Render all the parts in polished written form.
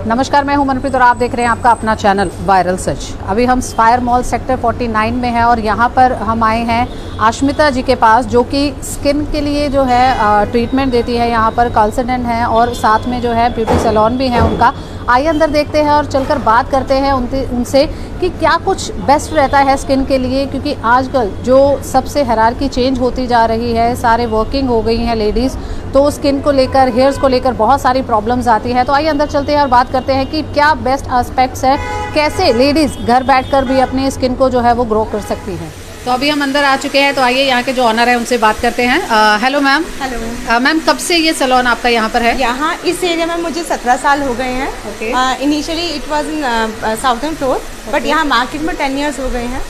नमस्कार, मैं हूं मनप्रीत और आप देख रहे हैं आपका अपना चैनल वायरल सच। अभी हम स्पायर मॉल सेक्टर 49 में हैं और यहां पर हम आए हैं आश्मिता जी के पास, जो कि स्किन के लिए जो है ट्रीटमेंट देती है। यहां पर कंसल्टेंट हैं और साथ में जो है ब्यूटी सैलून भी है उनका। आइए अंदर देखते हैं और चलकर बात करते हैं उनसे कि क्या कुछ बेस्ट रहता है स्किन के लिए, क्योंकि आजकल जो सबसे हायरार्की चेंज होती जा रही है, सारे वर्किंग हो गई हैं लेडीज़, तो स्किन को लेकर, हेयर्स को लेकर बहुत सारी प्रॉब्लम्स आती है। तो आइए अंदर चलते हैं और बात करते हैं कि क्या बेस्ट एस्पेक्ट्स है, कैसे लेडीज़ घर बैठकर भी अपनी स्किन को जो है वो ग्रो कर सकती हैं। तो अभी हम अंदर आ चुके हैं, तो आइए यहाँ के जो ऑनर है उनसे बात करते हैं। Hello ma'am. हेलो मैम, कब से ये सैलून आपका यहाँ पर है? यहाँ इस एरिया में मुझे 17 साल हो गए हैं। Initially it was in southern floor, but यहाँ मार्केट में 10 इयर्स हो गए हैं।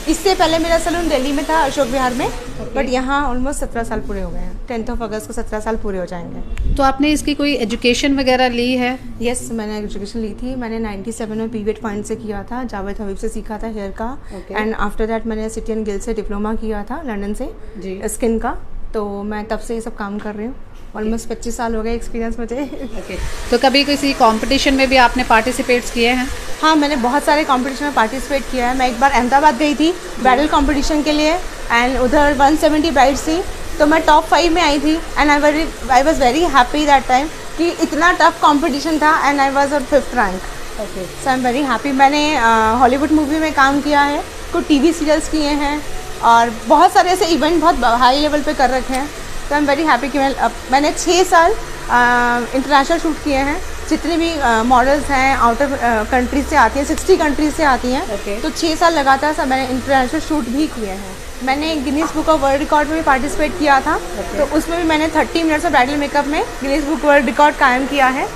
इससे पहले मेरा सैलून दिल्ली में था, अशोक विहार में, बट यहाँ ऑलमोस्ट 17 साल पूरे हो गए हैं। 10 अगस्त को 17 साल पूरे हो जाएंगे। तो आपने इसकी कोई एजुकेशन वगैरह ली है? यस, मैंने एजुकेशन ली थी। मैंने 97 में पीवीएट पॉइंट से किया था, जावेद हबीब से सीखा था हेयर का। एंड आफ्टर दैट मैंने सिटी एंड गिल्ड से डिप्लोमा किया था लंदन से स्किन का। तो मैं तब से ये सब काम कर रही हूँ। ऑलमोस्ट 25 साल हो गए एक्सपीरियंस मुझे। तो कभी किसी कंपटीशन में भी आपने पार्टिसिपेट्स किए हैं? हाँ, मैंने बहुत सारे कंपटीशन में पार्टिसिपेट किया है। मैं एक बार अहमदाबाद गई थी ब्राइडल कंपटीशन के लिए, एंड उधर 170 ब्राइड्स थी, तो मैं टॉप 5 में आई थी। And I was very happy that time कि इतना टफ कंपटीशन था, and I was on 5th rank. So I am very happy. मैंने हॉलीवुड मूवी में काम किया है, कुछ टीवी सीरियल्स किए हैं, और बहुत सारे ऐसे इवेंट बहुत हाई लेवल पे कर रखे हैं। तो आई एम वेरी हैप्पी कि मैंने 6 साल इंटरनेशनल शूट किए हैं। जितनी भी मॉडल्स हैं आउटर कंट्री से आती हैं, 60 कंट्रीज से आती हैं। तो 6 साल लगातार सब मैंने इंटरनेशनल शूट भी किए हैं। मैंने Guinness book of world record में भी पार्टिसिपेट किया था। तो उसमें भी मैंने 30 मिनट्स ऑफ ब्राइडल मेकअप में गिनीज बुक वर्ल्ड रिकॉर्ड कायम किया है।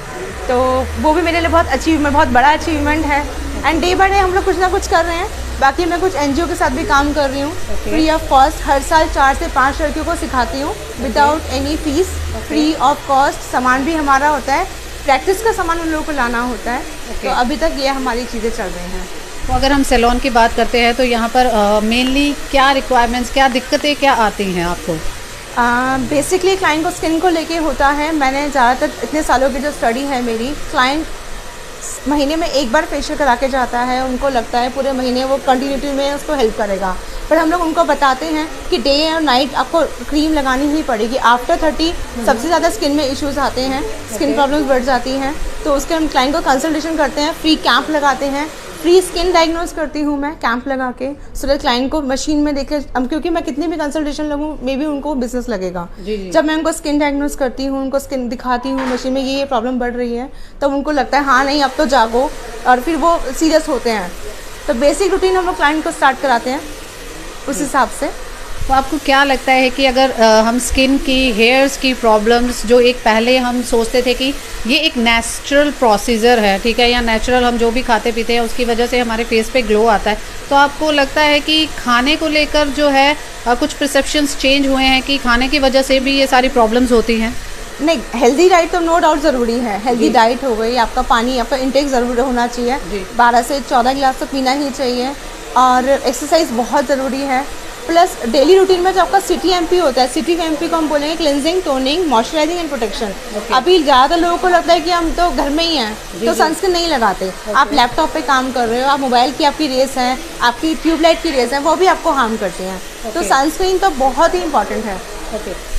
तो वो भी मेरे लिए बहुत बड़ा अचीवमेंट है। एंड डे बाय डे हम लोग कुछ ना कुछ कर रहे हैं। बाकी मैं कुछ एनजीओ के साथ भी काम कर रही हूँ। फ्री ऑफ कॉस्ट हर साल 4 से 5 लड़कियों को सिखाती हूँ, without any fees, free of cost. सामान भी हमारा होता है, प्रैक्टिस का सामान उन लोगों को लाना होता है। तो अभी तक ये हमारी चीज़ें चल रही हैं। तो अगर हम सैलून की बात करते हैं तो यहाँ पर मेनली क्या रिक्वायरमेंट्स, क्या दिक्कतें क्या आती हैं आपको? बेसिकली क्लाइंट को स्किन को लेके होता है। मैंने ज़्यादातर इतने सालों की जो स्टडी है मेरी, क्लाइंट महीने में एक बार फेशियल करा के जाता है। उनको लगता है पूरे महीने वो कंटिन्यूटी में उसको हेल्प करेगा, पर हम लोग उनको बताते हैं कि डे और नाइट आपको क्रीम लगानी ही पड़ेगी। आफ्टर 30 सबसे ज़्यादा स्किन में इश्यूज आते हैं, स्किन प्रॉब्लम्स बढ़ जाती हैं। तो उसके हम क्लाइंट को कंसल्टेशन करते हैं, फ्री कैंप लगाते हैं, फ्री स्किन डायग्नोज करती हूँ मैं कैंप लगा के। सो दैट क्लाइंट को मशीन में देखे, क्योंकि मैं कितनी भी कंसल्टेशन लगूँ मे बी उनको बिजनेस लगेगा। जब मैं उनको स्किन डायग्नोज करती हूँ, उनको स्किन दिखाती हूँ मशीन में ये प्रॉब्लम बढ़ रही है, तब उनको लगता है हाँ नहीं अब तो जागो, और फिर वो सीरियस होते हैं। तो बेसिक रूटीन हम लोग क्लाइंट को स्टार्ट कराते हैं उस हिसाब से। तो आपको क्या लगता है कि अगर हम स्किन की, हेयर्स की प्रॉब्लम्स, जो एक पहले हम सोचते थे कि ये एक नेचुरल प्रोसीजर है, ठीक है, या नेचुरल हम जो भी खाते पीते हैं उसकी वजह से हमारे फेस पे ग्लो आता है, तो आपको लगता है कि खाने को लेकर जो है कुछ परसेप्शंस चेंज हुए हैं कि खाने की वजह से भी ये सारी प्रॉब्लम्स होती हैं? नहीं, हेल्दी डाइट तो नो डाउट ज़रूरी है। हेल्दी डाइट हो गई, आपका पानी, आपका इंटेक ज़रूर होना चाहिए। 12 से 14 गिलास तो पीना ही चाहिए, और एक्सरसाइज बहुत ज़रूरी है। प्लस डेली रूटीन में जो आपका CTMP होता है, CTMP को हम बोलेंगे cleansing, toning, moisturising and protection. अभी ज़्यादातर लोगों को लगता है कि हम तो घर में ही हैं, तो सनस्क्रीन नहीं लगाते। आप लैपटॉप पे काम कर रहे हो, आप मोबाइल की आपकी रेस हैं, आपकी ट्यूबलाइट की रेस हैं, वो भी आपको हार्म करती हैं। तो सनस्क्रीन तो बहुत ही इंपॉर्टेंट है।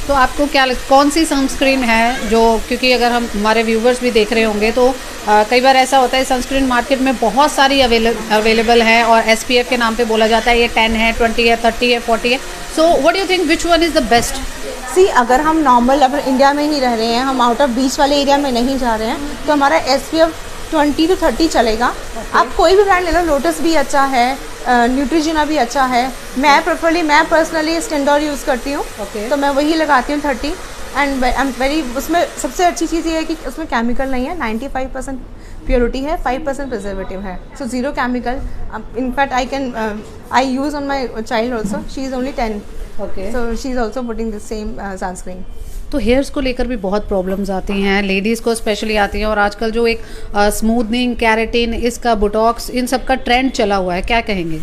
तो आपको क्या कौन सी सनस्क्रीन है जो, क्योंकि अगर हम हमारे व्यूवर्स भी देख रहे होंगे तो कई बार ऐसा होता है सनस्क्रीन मार्केट में बहुत सारी अवेलेबल है, और SPF के नाम पे बोला जाता है ये 10 है, 20 है, 30 है, 40 है। So what do you think which one is the best? See, अगर हम नॉर्मल अगर इंडिया में ही रह रहे हैं, हम आउट ऑफ बीच वाले एरिया में नहीं जा रहे हैं, तो हमारा SPF 20 to 30 चलेगा। आप कोई भी ब्रांड ले लो, लोटस भी अच्छा है, न्यूट्रिजिना भी अच्छा है। मैं पर्सनली स्टेंडोर यूज़ करती हूँ, तो मैं वही लगाती हूँ 30। एंड आई एम वेरी, उसमें सबसे अच्छी चीज़ ये है कि उसमें केमिकल नहीं है, 95% प्योरिटी है, 5% प्रिजर्वेटिव है, सो 0 chemical. In fact I use on my child also, she is only 10, so she is also putting the same sunscreen. तो हेयर्स को लेकर भी बहुत प्रॉब्लम्स आती हैं, लेडीज़ को स्पेशली आती हैं, और आजकल जो एक स्मूथनिंग, कैरेटिन, इसका बोटॉक्स, इन सब का ट्रेंड चला हुआ है, क्या कहेंगे?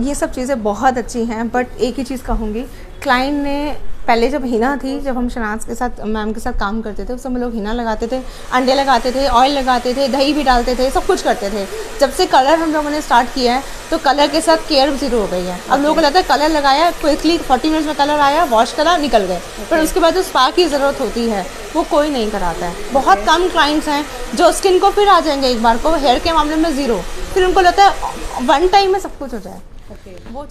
ये सब चीज़ें बहुत अच्छी हैं, बट एक ही चीज़ कहूँगी, क्लाइंट ने पहले जब हिना थी, जब हम शनाज के साथ मैम के साथ काम करते थे, उस समय लोग हिना लगाते थे, अंडे लगाते थे, ऑयल लगाते थे, दही भी डालते थे, सब कुछ करते थे। जब से कलर हम लोगों ने स्टार्ट किया है तो कलर के साथ केयर ज़ीरो हो गई है। अब लोगों को लगता है कलर लगाया, क्विकली 40 मिनट्स में कलर आया, वॉश करा, निकल गए, पर उसके बाद जो स्पा की ज़रूरत होती है वो कोई नहीं कराता है। बहुत कम क्लाइंट्स हैं जो स्किन को फिर आ जाएंगे एक बार को, हेयर के मामले में ज़ीरो, फिर उनको लगता है वन टाइम में सब कुछ हो जाए।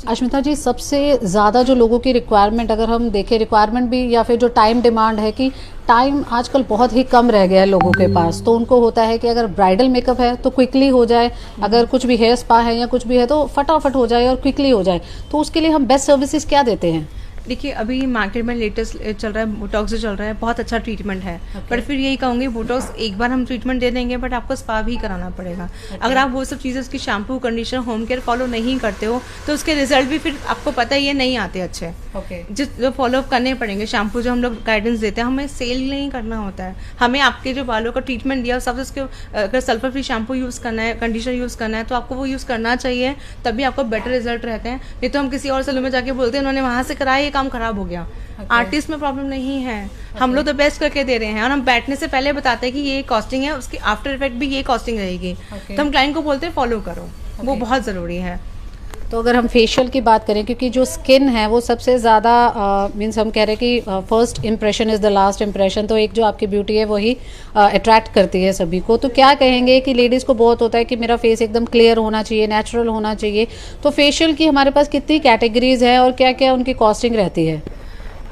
अश्मिता जी, सबसे ज़्यादा जो लोगों की रिक्वायरमेंट, अगर हम देखें रिक्वायरमेंट भी या फिर जो टाइम डिमांड है, कि टाइम आजकल बहुत ही कम रह गया है लोगों के पास, तो उनको होता है कि अगर ब्राइडल मेकअप है तो क्विकली हो जाए, अगर कुछ भी हेयर स्पा है या कुछ भी है तो फटाफट हो जाए और क्विकली हो जाए, तो उसके लिए हम बेस्ट सर्विसेज क्या देते हैं? देखिए, अभी मार्केट में लेटेस्ट चल रहा है बोटॉक्स जो चल रहा है, बहुत अच्छा ट्रीटमेंट है। पर फिर यही कहूँगी, बोटॉक्स एक बार हम ट्रीटमेंट दे देंगे, बट आपको स्पा भी कराना पड़ेगा। अगर आप वो सब चीज़ें, उसकी shampoo, conditioner, home care follow नहीं करते हो तो उसके रिजल्ट भी फिर आपको पता ही है नहीं आते अच्छे। जो फॉलोअप करने पड़ेंगे, शैम्पू जो हम लोग गाइडेंस देते हैं, हमें सेल नहीं करना होता है, हमें आपके जो बालों का ट्रीटमेंट दिया सबसे, उसके अगर सल्फर फ्री शैम्पू यूज़ करना है, कंडीशनर यूज़ करना है, तो आपको वो यूज़ करना चाहिए, तभी आपको बेटर रिजल्ट रहते हैं। नहीं तो हम किसी और सैलून में जाके बोलते हैं उन्होंने वहाँ से कराया, ये काम खराब हो गया। आर्टिस्ट में प्रॉब्लम नहीं है, हम लोग तो बेस्ट करके दे रहे हैं, और हम बैठने से पहले बताते हैं कि ये कॉस्टिंग है, उसकी आफ्टर इफेक्ट भी ये कॉस्टिंग रहेगी। तो हम क्लाइंट को बोलते हैं फॉलो करो, वो बहुत ज़रूरी है। तो अगर हम फेशियल की बात करें, क्योंकि जो स्किन है वो सबसे ज़्यादा मीन्स हम कह रहे हैं कि first impression is the last impression, तो एक जो आपकी ब्यूटी है वही अट्रैक्ट करती है सभी को। तो क्या कहेंगे कि लेडीज़ को बहुत होता है कि मेरा फेस एकदम क्लियर होना चाहिए, नेचुरल होना चाहिए, तो फेशियल की हमारे पास कितनी कैटेगरीज है और क्या क्या उनकी कॉस्टिंग रहती है?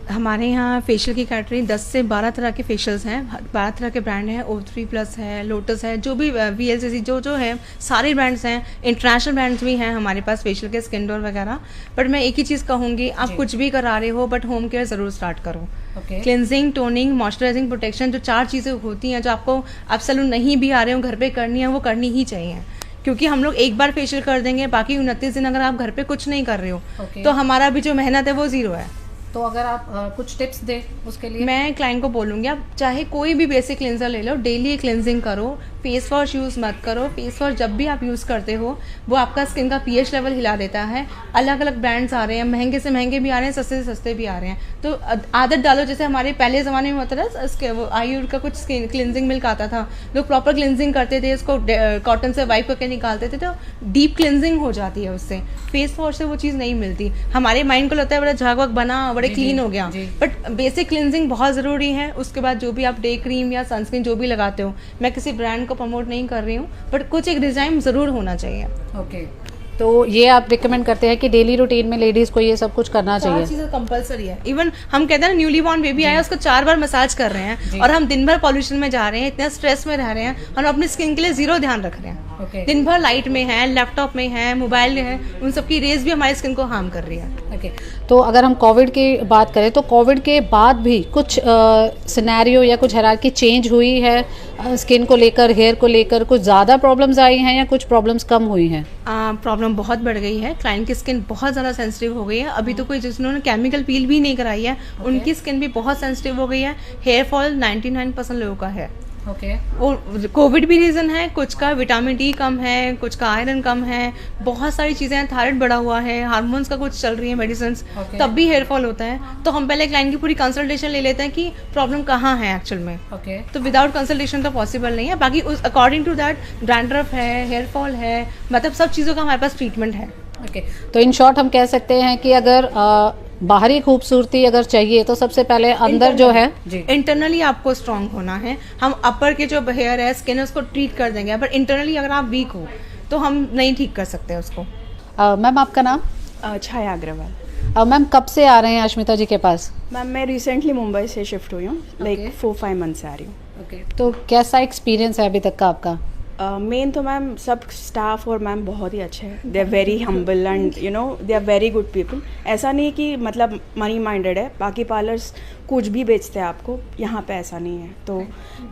हमारे यहाँ फेशियल की कैटेगरी 10 से 12 तरह के फेशियल्स हैं, 12 तरह के ब्रांड हैं, O3+ है, लोटस है, जो भी VLCC जो है, सारे ब्रांड्स हैं, इंटरनेशनल ब्रांड्स भी हैं हमारे पास फेशियल के, स्किन डोर वगैरह। बट मैं एक ही चीज़ कहूँगी, आप कुछ भी करा रहे हो बट होम केयर ज़रूर स्टार्ट करो। क्लिनजिंग, टोनिंग, मॉइस्चराइजिंग, प्रोटेक्शन, जो 4 चीज़ें होती हैं जो आपको, आप सैलून नहीं भी आ रहे हो, घर पे करनी है, वो करनी ही चाहिए। क्योंकि हम लोग एक बार फेशियल कर देंगे, बाकी 29 दिन अगर आप घर पे कुछ नहीं कर रहे हो तो हमारा भी जो मेहनत है वो ज़ीरो है। तो अगर आप कुछ टिप्स दें उसके लिए? मैं क्लाइंट को बोलूँगी, आप चाहे कोई भी बेसिक क्लिनजर ले लो, डेली क्लिनजिंग करो, फेस वॉश यूज़ मत करो। फेस वॉश जब भी आप यूज़ करते हो वो आपका स्किन का pH लेवल हिला देता है। अलग अलग ब्रांड्स आ रहे हैं, महंगे से महंगे भी आ रहे हैं, सस्ते से सस्ते भी आ रहे हैं, तो आदत डालो। जैसे हमारे पहले ज़माने में होता था, वो आयुर का कुछ स्किन क्लिनजिंग मिल्क आता था, लोग प्रॉपर क्लिनजिंग करते थे, उसको कॉटन से वाइप करके निकालते थे, तो डीप क्लिनजिंग हो जाती है उससे। फेस वॉश से वो चीज़ नहीं मिलती। हमारे माइंड को लगता है बड़ा झाग वाग बना, बड़े क्लीन हो गया, बट बेसिक क्लिनजिंग बहुत ज़रूरी है। उसके बाद जो भी आप डे क्रीम या सनस्क्रीन जो भी लगाते हो, मैं किसी ब्रांड को प्रमोट नहीं कर रही हूँ, बट कुछ एक डिज़ाइन ज़रूर होना चाहिए। ओके, तो ये आप रिकमेंड करते हैं कि डेली रूटीन में लेडीज़ को ये सब कुछ करना चाहिए? 4 चीज़ें कंपलसरी है। इवन हम कहते हैं ना, न्यूली बॉर्न बेबी आया, उसको 4 बार मसाज कर रहे हैं, और हम दिन भर पॉल्यूशन में जा रहे हैं, इतना स्ट्रेस में रह रहे हैं, हम अपनी स्किन के लिए ज़ीरो ध्यान रख रहे हैं। दिन भर लाइट में है, लैपटॉप में है, मोबाइल में है, उन सब की रेज भी हमारी स्किन को हार्म कर रही है। तो अगर हम कोविड की बात करें तो कोविड के बाद भी कुछ सिनेरियो या कुछ हायरार्की चेंज हुई है स्किन को लेकर, हेयर को लेकर? कुछ ज़्यादा प्रॉब्लम्स आई हैं या कुछ प्रॉब्लम्स कम हुई हैं? प्रॉब्लम बहुत बढ़ गई है, क्लाइंट की स्किन बहुत ज़्यादा सेंसिटिव हो गई है। अभी तो कोई जिन्होंने केमिकल पील भी नहीं कराई है, उनकी स्किन भी बहुत सेंसिटिव हो गई है। हेयर फॉल 99% लोगों का है। वो कोविड भी रीज़न है, कुछ का विटामिन डी कम है, कुछ का आयरन कम है, बहुत सारी चीज़ें हैं, थायराइड बढ़ा हुआ है, हार्मोन्स का कुछ चल रही है मेडिसिन, तब भी हेयर फॉल होता है। तो हम पहले क्लाइंट की पूरी कंसल्टेशन ले लेते हैं कि प्रॉब्लम कहाँ है एक्चुअल में। तो विदाउट कंसल्टेशन तो पॉसिबल नहीं है। बाकी अकॉर्डिंग टू दैट डैंड्रफ है, हेयर फॉल है, मतलब सब चीज़ों का हमारे पास ट्रीटमेंट है। तो इन शॉर्ट हम कह सकते हैं कि अगर बाहरी खूबसूरती अगर चाहिए तो सबसे पहले अंदर जो है इंटरनली आपको स्ट्रांग होना है। हम अपर के जो हेयर है, स्किन है, उसको ट्रीट कर देंगे, बट इंटरनली अगर आप वीक हो तो हम नहीं ठीक कर सकते उसको। मैम आपका नाम? छाया अग्रवाल। मैम कब से आ रहे हैं अश्मिता जी के पास? मैम मैं रिसेंटली मुंबई से शिफ्ट हुई हूँ, लाइक 4-5 मंथ से आ रही हूँ। तो कैसा एक्सपीरियंस है अभी तक का आपका? मेन तो मैम सब स्टाफ और मैम बहुत ही अच्छे हैं, they are very humble and you know they are very good people. ऐसा नहीं कि मतलब मनी माइंडेड है, बाकी पार्लर्स कुछ भी बेचते हैं आपको, यहाँ पे ऐसा नहीं है। तो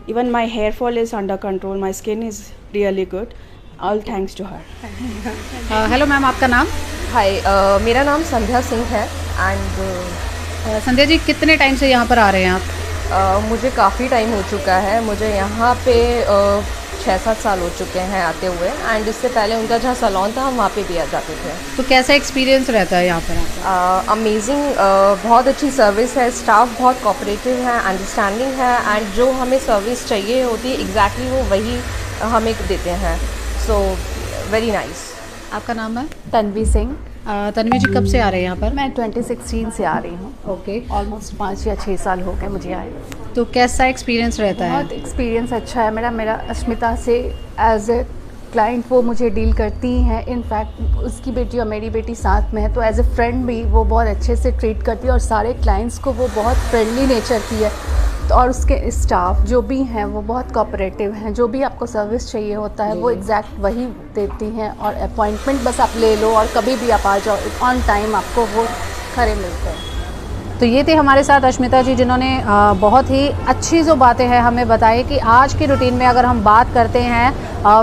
even my hair fall is under control, my skin is really good, all thanks to her. Hello ma'am, आपका नाम? हाय, मेरा नाम संध्या सिंह है एंड संध्या जी कितने टाइम से यहाँ पर आ रहे हैं आप? मुझे काफ़ी टाइम हो चुका है। मुझे यहाँ पे 6-7 साल हो चुके हैं आते हुए, एंड इससे पहले उनका जहाँ सैलून था हम वहाँ पे भी आ जाते थे। तो कैसा एक्सपीरियंस रहता है यहाँ पर आपका? अमेजिंग, बहुत अच्छी सर्विस है, स्टाफ बहुत कोऑपरेटिव है, अंडरस्टैंडिंग है, एंड जो हमें सर्विस चाहिए होती है एग्जैक्टली वो वही हमें देते हैं। So very nice. आपका नाम है? तन्वी सिंह। तन्वी जी, कब से आ रहे हैं यहाँ पर? मैं 2016 से आ रही हूँ। ओके। ऑलमोस्ट 5 या 6 साल हो गए मुझे आए। तो कैसा एक्सपीरियंस रहता है? बहुत एक्सपीरियंस अच्छा है मेरा अस्मिता से एज ए क्लाइंट वो मुझे डील करती हैं। इनफैक्ट उसकी बेटी और मेरी बेटी साथ में है, तो एज ए फ्रेंड भी वो बहुत अच्छे से ट्रीट करती है और सारे क्लाइंट्स को वो बहुत फ्रेंडली नेचर की है। तो और उसके स्टाफ जो भी हैं वो बहुत कोऑपरेटिव हैं, जो भी आपको सर्विस चाहिए होता है वो एग्जैक्ट वही देती हैं, और अपॉइंटमेंट बस आप ले लो और कभी भी आप आ जाओ, ऑन टाइम आपको वो खड़े मिलते हैं। तो ये थे हमारे साथ अश्मिता जी, जिन्होंने बहुत ही अच्छी जो बातें हैं हमें बताई कि आज की रूटीन में अगर हम बात करते हैं,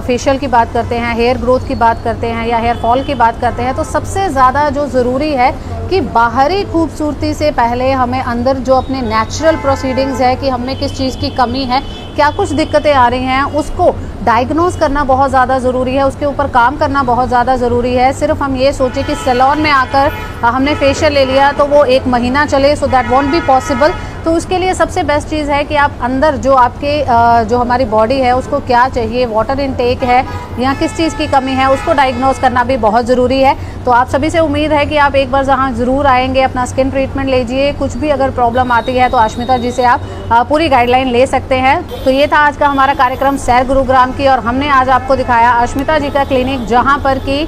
फेशियल की बात करते हैं, हेयर ग्रोथ की बात करते हैं या हेयर फॉल की बात करते हैं, तो सबसे ज़्यादा जो ज़रूरी है कि बाहरी खूबसूरती से पहले हमें अंदर जो अपने नेचुरल प्रोसीडिंग्स है कि हमें किस चीज़ की कमी है, क्या कुछ दिक्कतें आ रही हैं, उसको डायग्नोज करना बहुत ज़्यादा ज़रूरी है, उसके ऊपर काम करना बहुत ज़्यादा ज़रूरी है। सिर्फ हम ये सोचें कि सैलून में आकर हमने फेशियल ले लिया तो वो 1 महीना चले, so that want be possible. तो उसके लिए सबसे बेस्ट चीज़ है कि आप अंदर जो आपके जो हमारी बॉडी है उसको क्या चाहिए, वाटर इनटेक है या किस चीज़ की कमी है, उसको डायग्नोज करना भी बहुत ज़रूरी है। तो आप सभी से उम्मीद है कि आप एक बार जहाँ ज़रूर आएंगे, अपना स्किन ट्रीटमेंट लीजिए। कुछ भी अगर प्रॉब्लम आती है तो अश्मिता जी से आप पूरी गाइडलाइन ले सकते हैं। तो ये था आज का हमारा कार्यक्रम सैर गुरुग्राम की, और हमने आज आपको दिखाया अश्मिता जी का क्लिनिक, जहाँ पर कि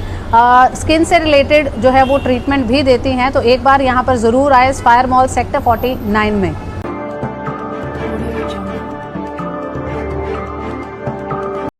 स्किन से रिलेटेड जो है वो ट्रीटमेंट भी देती हैं। तो एक बार यहाँ पर ज़रूर आए, स्पायर मॉल सेक्टर 49 में।